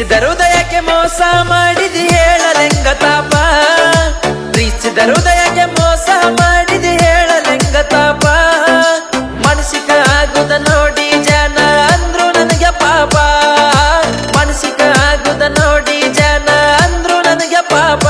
ಪ್ರೀತಿಸಿದ ಹೃದಯಕ್ಕೆ ಮೋಸ ಮಾಡಿದಿ ಹೇಳಲೆಂಗ ತಾಪ ಪ್ರೀತಿಸಿದ ಹೃದಯಕ್ಕೆ ಮೋಸ ಮಾಡಿದಿ ಹೇಳಲೆಂಗ ತಾಪ ಮನಸ್ಸಿಕ ಆಗುದ ನೋಡಿ ಜನ ಅಂದ್ರು ನನಗೆ ಪಾಪ ಮನಸ್ಸಿಕ ಆಗುದ ನೋಡಿ ಜನ ಅಂದ್ರು ನನಗೆ ಪಾಪ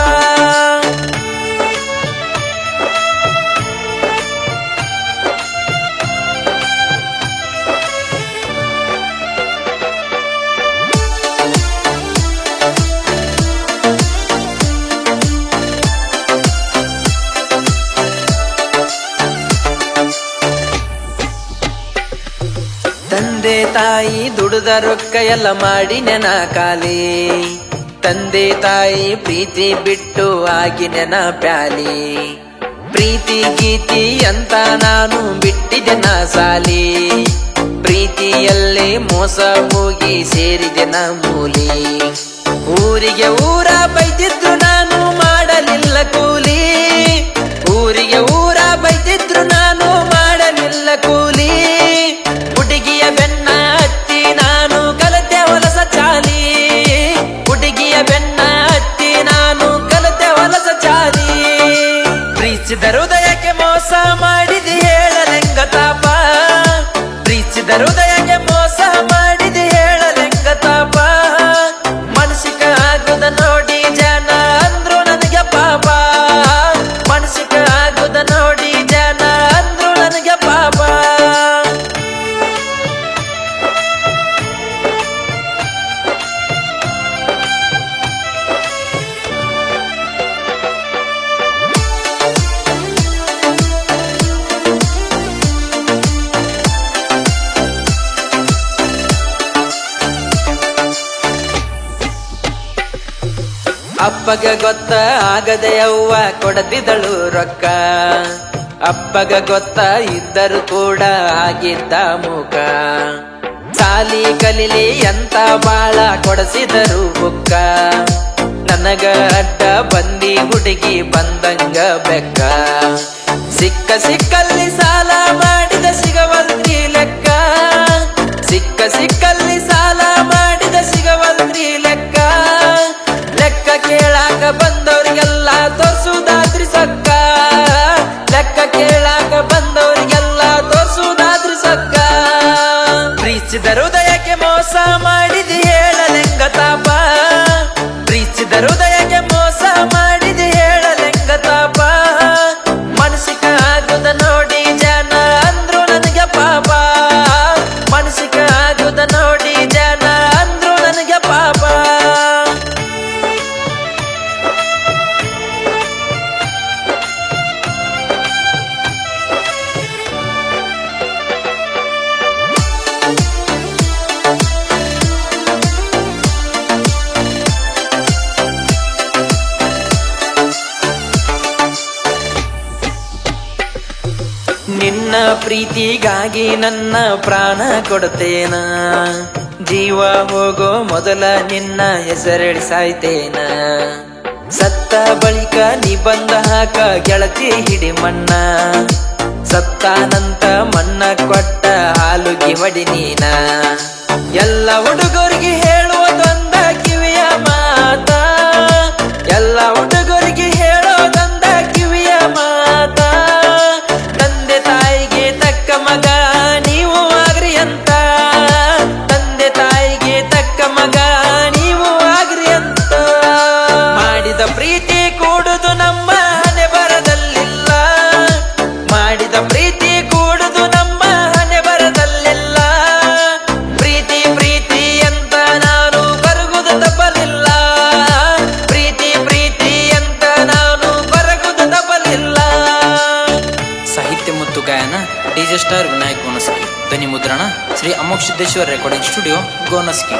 ತಂದೆ ತಾಯಿ ದುಡಿದ ರೊಕ್ಕ ಎಲ್ಲ ಮಾಡಿ ನೆನ ಕಾಲಿ ತಂದೆ ತಾಯಿ ಪ್ರೀತಿ ಬಿಟ್ಟು ಆಗಿ ನೆನ ಪ್ಯಾಲಿ ಪ್ರೀತಿ ಗೀತಿ ಅಂತ ನಾನು ಬಿಟ್ಟಿದೆ ನಾ ಸಾಲಿ ಪ್ರೀತಿಯಲ್ಲೇ ಮೋಸ ಹೋಗಿ ಸೇರಿದೆ ನಾ ಮೂಲಿ ಊರಿಗೆ ಊರ ಬೈದಿದ್ರು ನಾನು ಮಾಡಲಿಲ್ಲ ಕೂಲಿ ಊರಿಗೆ ಊರ ಬೈದಿದ್ರು ನಾನು ಮಾಡಲಿಲ್ಲ ಕೂಲಿ ಹುಡುಗಿಯ ಬೆನ್ನ ಹತ್ತಿ ನಾನು ಕಲಿತೆ ಹೊಲಸ ಚಾಲಿ ಹುಡುಗಿಯ ಬೆನ್ನ ಹತ್ತಿ ನಾನು ಕಲಿತೆ ಹೊಲಸ ಚಾಲಿ ಪ್ರೀತಿಸಿದ ಹೃದಯಕ್ಕೆ ಮೋಸ ಮಾಡಿದಿ ಹೇಳಲೆಂಗ ತಾಪ ಪ್ರೀತಿಸಿದ ಹೃದಯಕ್ಕೆ ಮೋಸ ಮಾಡಿದಿ ಹೇಳಲೆಂಗ ತಾಪ ಮನಸ್ಸಿಕ ಆಗುದ ನೋಡಿ ಜನ ಅಂದ್ರು ನನಗೆ ಪಾಪ ಮನಸ್ಸಿಕ ಆಗುದ ನೋಡಿ ಜನ ಅಂದ್ರು ನನಗೆ ಪಾಪ ಅಪ್ಪಗ ಗೊತ್ತ ಆಗದೆ ಅವ್ವ ಕೊಡದಿದ್ದಳು ರೊಕ್ಕ ಅಪ್ಪಗ ಗೊತ್ತ ಇದ್ದರು ಕೂಡ ಆಗಿದ್ದ ಮುಖ ಸಾಲಿ ಕಲಿಲಿ ಅಂತ ಬಾಳ ಕೊಡಸಿದರು ಬುಕ್ಕ ನನಗ ಅಡ್ಡ ಬಂದಿ ಹುಡುಗಿ ಬಂದಂಗ ಬೆಕ್ಕ ಸಿಕ್ಕ ಸಿಕ್ಕಲ್ಲಿ ಸಾಲ ಮಾಡಿದ ಸಿಗವಲ್ರಿ ಲೆಕ್ಕ ಸಿಕ್ಕ ಸಿಕ್ಕಲ್ಲಿ ಸಾಲ ಮಾಡಿದ ಸಿಗವಲ್ರಿ ಲೆಕ್ಕ ಲೆಕ್ಕ ಕೇಳಾಕ ಬಂದವರಿಗೆಲ್ಲ ತೋರ್ಸುದಾದ್ರಿ ಸಕ್ಕ ಲೆಕ್ಕ ಕೇಳಾಕ ಬಂದವರಿಗೆಲ್ಲ ತೋರ್ಸುದಾದ್ರಿ ಸಕ್ಕ ಪ್ರೀತಿಸಿದ ಹೃದಯಕ್ಕೆ ಮೋಸ ಮಾಡಿದಿ ಹೇಳಲೆಂಗ ತಾಪ ಪ್ರೀತಿಸಿದ ಹೃದಯಕ್ಕೆ ಮೋಸ ಮಾಡಿದಿ ಹೇಳಲೆಂಗ ತಾಪ ಮನಸ್ಸಿಕ ಆಗುದ ನೋಡಿ ಜನ ಅಂದ್ರು ನನಗೆ ಪಾಪ ಮನಸ್ಸಿಕ ಆಗುದ ನೋಡಿ ಜನ ಅಂದ್ರು ನನಗೆ ಪಾಪ ನಿನ್ನ ಪ್ರೀತಿಗಾಗಿ ನನ್ನ ಪ್ರಾಣ ಕೊಡ್ತೇನ ಜೀವ ಹೋಗೋ ಮೊದಲ ನಿನ್ನ ಹೆಸರೆಳಿ ಸಾಯ್ತೇನ ಸತ್ತ ಬಳಿಕ ನೀ ಬಂದ ಹಾಕ ಗೆಳತಿ ಹಿಡಿ ಮಣ್ಣ ಸತ್ತಾನಂತ ಮಣ್ಣ ಕೊಟ್ಟ ಹಾಲುಗಿ ಹೊಡಿ ನೀನ ಎಲ್ಲ ಹುಡುಗರಿಗೆ ಹೇಳುವುದೊಂದ ಕಿವಿಯ ಮಾತ ಎಲ್ಲ ಹುಡುಗರಿಗೆ ಹೇಳೋದೊಂದ ಕಿವಿಯ ಮಾತ ತಂದೆ ತಾಯಿಗೆ ತಕ್ಕ ಮಗ ನೀವು ಆಗ್ರಿ ಅಂತ ತಂದೆ ತಾಯಿಗೆ ತಕ್ಕ ಮಗ ನೀವು ಆಗ್ರಿ ಅಂತ ಮಾಡಿದ ಪ್ರೀತಿ ಕೂಡುದು ನಮ್ಮ ಹಣೆ ಬರದಲ್ಲಿಲ್ಲ ಮಾಡಿದ ಪ್ರೀತಿ ಕೂಡುದು ನಮ್ಮ ಹಣೆ ಬರದಲ್ಲಿಲ್ಲ ಪ್ರೀತಿ ಪ್ರೀತಿ ಅಂತ ನಾನು ಕರಗುದು ತಪ್ಪಲಿಲ್ಲ ಪ್ರೀತಿ ಪ್ರೀತಿ ಅಂತ ನಾನು ಕರಗುದು ತಪ್ಪಲಿಲ್ಲ ಸಾಹಿತ್ಯ ಮತ್ತು ಗಾಯನ ಡಿಜೆ ಸ್ಟಾರ್ ವಿನಾಯಕ್ ಗೋನಸ್ಕಿ ಧ್ವನಿ ಮುದ್ರಣ ಶ್ರೀ ಅಮೋಕ್ಷ ಸಿದ್ದೇಶ್ವರ ರೆಕಾರ್ಡಿಂಗ್ ಸ್ಟುಡಿಯೋ ಗೋನಸ್ಕಿ